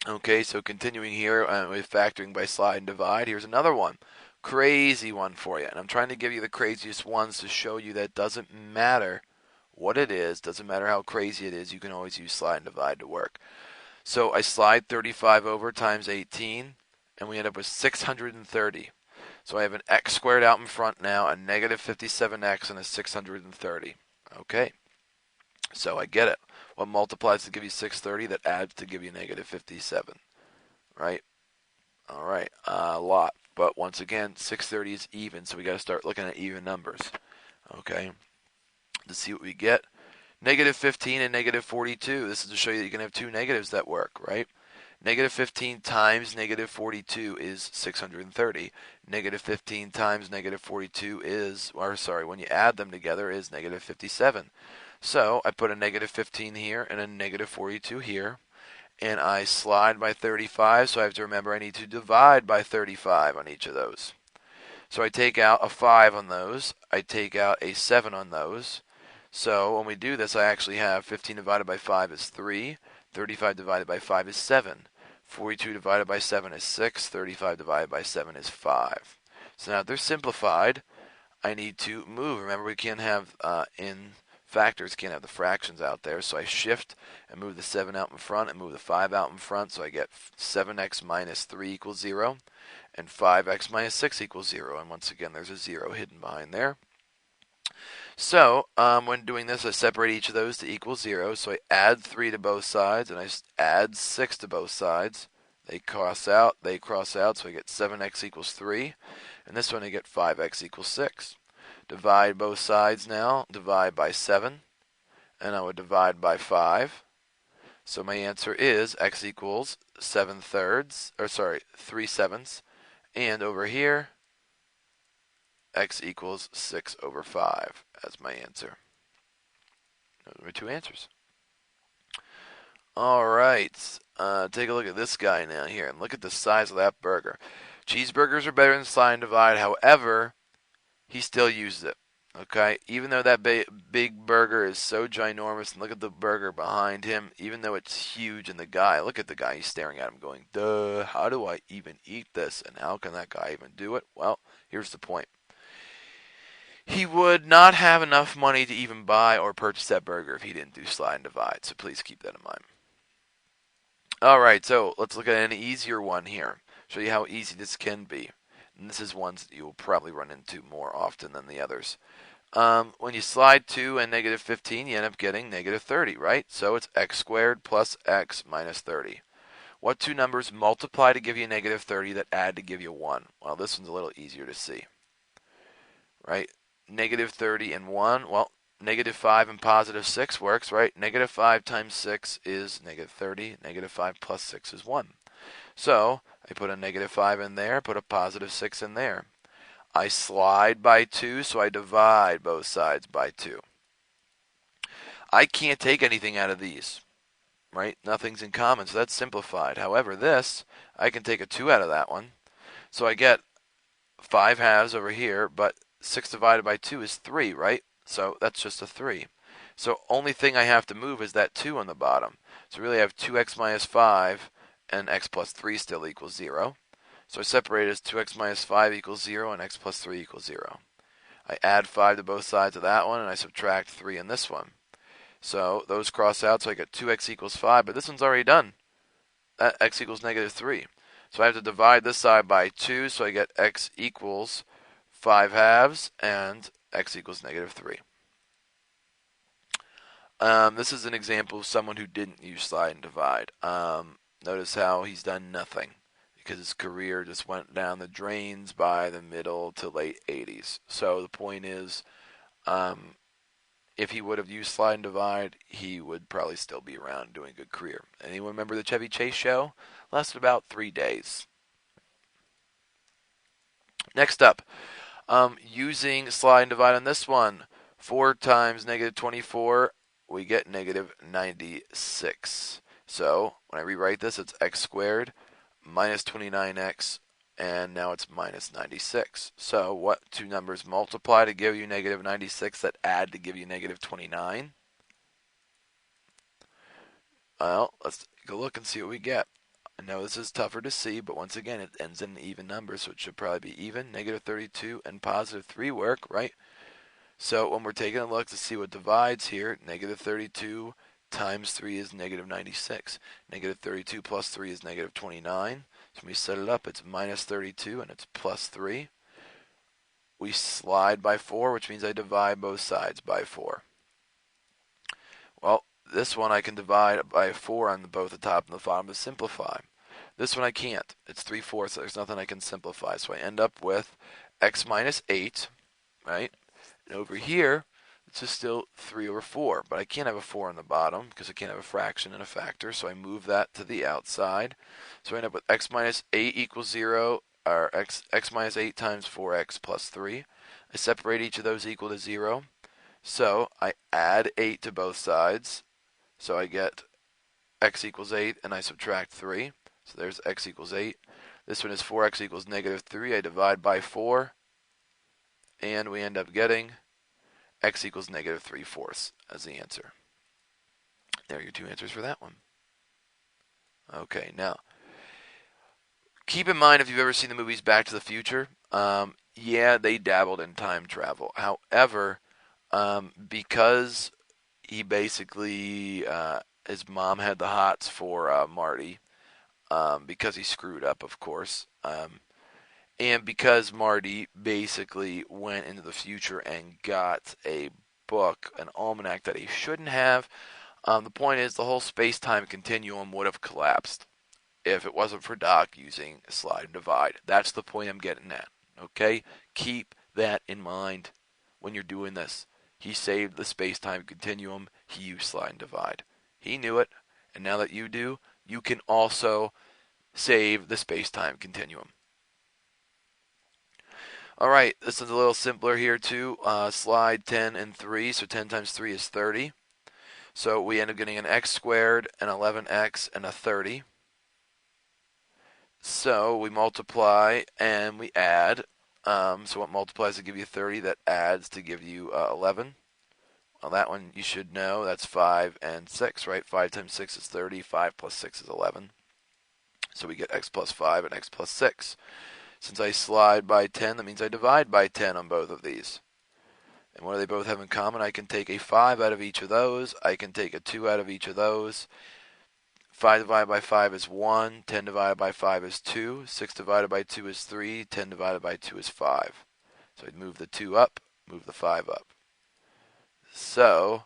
Okay, so continuing here with factoring by slide and divide, here's another one. Crazy one for you. And I'm trying to give you the craziest ones to show you that it doesn't matter what it is, doesn't matter how crazy it is, you can always use slide and divide to work. So I slide 35 over times 18, and we end up with 630. So I have an x squared out in front now, a negative 57x, and a 630. Okay, so I get it. What multiplies to give you 630? That adds to give you negative 57, right? All right, a lot. But once again, 630 is even, so we got to start looking at even numbers. Okay, to see what we get. Negative 15 and negative 42. This is to show you that you can have two negatives that work, right? Negative 15 times negative 42 is 630. Negative 15 times negative 42 is, or sorry, when you add them together is negative 57. So I put a negative 15 here and a negative 42 here, and I slide by 35, so I have to remember I need to divide by 35 on each of those. So I take out a 5 on those, I take out a 7 on those. So when we do this, I actually have 15 divided by 5 is 3, 35 divided by 5 is 7, 42 divided by 7 is 6, 35 divided by 7 is 5. So now they're simplified. I need to move. Remember, we can't have in factors, can't have the fractions out there, so I shift and move the 7 out in front and move the 5 out in front, so I get 7x minus 3 equals 0, and 5x minus 6 equals 0, and once again there's a 0 hidden behind there. So when doing this, I separate each of those to equal 0, so I add 3 to both sides, and I add 6 to both sides. They cross out, so I get 7x equals 3, and this one I get 5x equals 6. Divide both sides now, divide by 7, and I would divide by 5. So my answer is x equals 3/7, and over here, x equals 6 over 5 as my answer. Those are my two answers. All right, take a look at this guy now here, and look at the size of that burger. Cheeseburgers are better than slide and divide. However, he still uses it. Okay, even though that big burger is so ginormous, and look at the burger behind him, even though it's huge, and look at the guy, he's staring at him going, duh, how do I even eat this, and how can that guy even do it? Well, here's the point. He would not have enough money to even buy or purchase that burger if he didn't do slide and divide, so please keep that in mind. Alright, so let's look at an easier one here, show you how easy this can be. And this is ones that you will probably run into more often than the others. When you slide 2 and negative 15, you end up getting negative 30, right? So it's x squared plus x minus 30. What two numbers multiply to give you negative 30 that add to give you 1? Well, this one's a little easier to see, right? Negative 30 and 1, well, negative 5 and positive 6 works, right? Negative 5 times 6 is negative 30. Negative 5 plus 6 is 1. So I put a negative 5 in there, put a positive 6 in there. I slide by 2, so I divide both sides by 2. I can't take anything out of these, right? Nothing's in common, so that's simplified. However, this, I can take a 2 out of that one. So I get 5 halves over here, but 6 divided by 2 is 3, right? So that's just a 3. So only thing I have to move is that 2 on the bottom. So really I have 2x minus 5 and x plus 3 still equals 0. So I separate it as 2x minus 5 equals 0 and x plus 3 equals 0. I add 5 to both sides of that one, and I subtract 3 in this one. So those cross out, so I get 2x equals 5, but this one's already done. That x equals negative 3. So I have to divide this side by 2, so I get x equals 5 halves, and x equals negative 3. This is an example of someone who didn't use slide and divide. Notice how he's done nothing, because his career just went down the drains by the middle to late 80s. So the point is, if he would have used slide and divide, he would probably still be around doing a good career. Anyone remember the Chevy Chase show? Lasted about 3 days. Next up, using slide and divide on this one. 4 times negative 24, we get negative 96. So when I rewrite this, it's x squared minus 29x, and now it's minus 96. So what two numbers multiply to give you negative 96 that add to give you negative 29? Well, let's take a look and see what we get. know this is tougher to see, but once again, it ends in an even number, so it should probably be even. Negative 32 and positive 3 work, right? So when we're taking a look to see what divides here, negative 32 times 3 is negative 96. Negative 32 plus 3 is negative 29. So when we set it up, it's minus 32 and it's plus 3. We slide by 4, which means I divide both sides by 4. Well, this one I can divide by 4 on both the top and the bottom to simplify. This one I can't. It's 3/4, so there's nothing I can simplify. So I end up with x minus 8, right? And over here, it's just still 3/4, but I can't have a 4 on the bottom because I can't have a fraction and a factor, so I move that to the outside. So I end up with x minus 8 equals 0, or x minus 8 times 4x plus 3. I separate each of those equal to 0. So I add 8 to both sides. So I get x equals 8, and I subtract 3. So there's x equals 8. This one is 4x equals negative 3. I divide by 4. And we end up getting x equals negative 3/4 as the answer. There are your two answers for that one. Okay, now, keep in mind if you've ever seen the movies Back to the Future, yeah, they dabbled in time travel. However, because he basically, his mom had the hots for Marty, because he screwed up, of course, and because Marty basically went into the future and got a book, an almanac that he shouldn't have, the point is the whole space-time continuum would have collapsed if it wasn't for Doc using slide and divide. That's the point I'm getting at. Okay? Keep that in mind when you're doing this. He saved the space-time continuum. He used slide and divide. He knew it, and now that you do, you can also save the space-time continuum. All right, this is a little simpler here too. Slide 10 and 3, so 10 times 3 is 30. So we end up getting an x squared, an 11x, and a 30. So we multiply and we add. So what multiplies to give you 30? That adds to give you 11. Well, that one you should know. That's 5 and 6, right? 5 times 6 is 30. 5 plus 6 is 11. So we get x plus 5 and x plus 6. Since I slide by 10, that means I divide by 10 on both of these. And what do they both have in common? I can take a 5 out of each of those. I can take a 2 out of each of those. 5 divided by 5 is 1. 10 divided by 5 is 2. 6 divided by 2 is 3. 10 divided by 2 is 5. So I'd move the 2 up, move the 5 up. So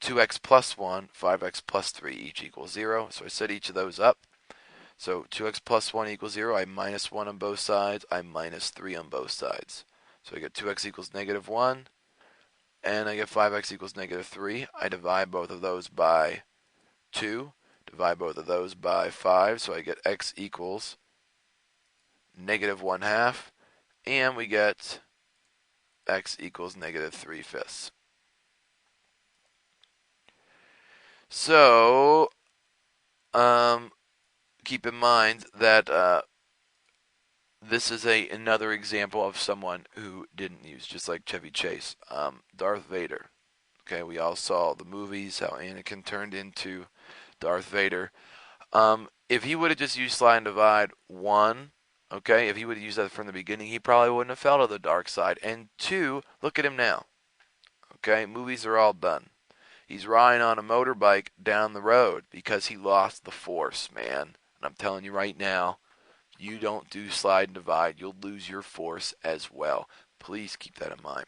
2x plus 1, 5x plus 3 each equals 0. So I set each of those up. So 2x plus 1 equals 0. I minus 1 on both sides. I minus 3 on both sides. So I get 2x equals negative 1. And I get 5x equals negative 3. I divide both of those by 2. Divide both of those by 5. So I get x equals negative 1/2. And we get x equals negative 3/5. So, keep in mind that this is another example of someone who didn't use, just like Chevy Chase, Darth Vader. Okay, we all saw the movies, how Anakin turned into Darth Vader. If he would have just used slide and divide, 1, okay, if he would have used that from the beginning, he probably wouldn't have fell to the dark side. And 2, look at him now. Okay, movies are all done. He's riding on a motorbike down the road because he lost the force, man. And I'm telling you right now, you don't do slide and divide, you'll lose your force as well. Please keep that in mind.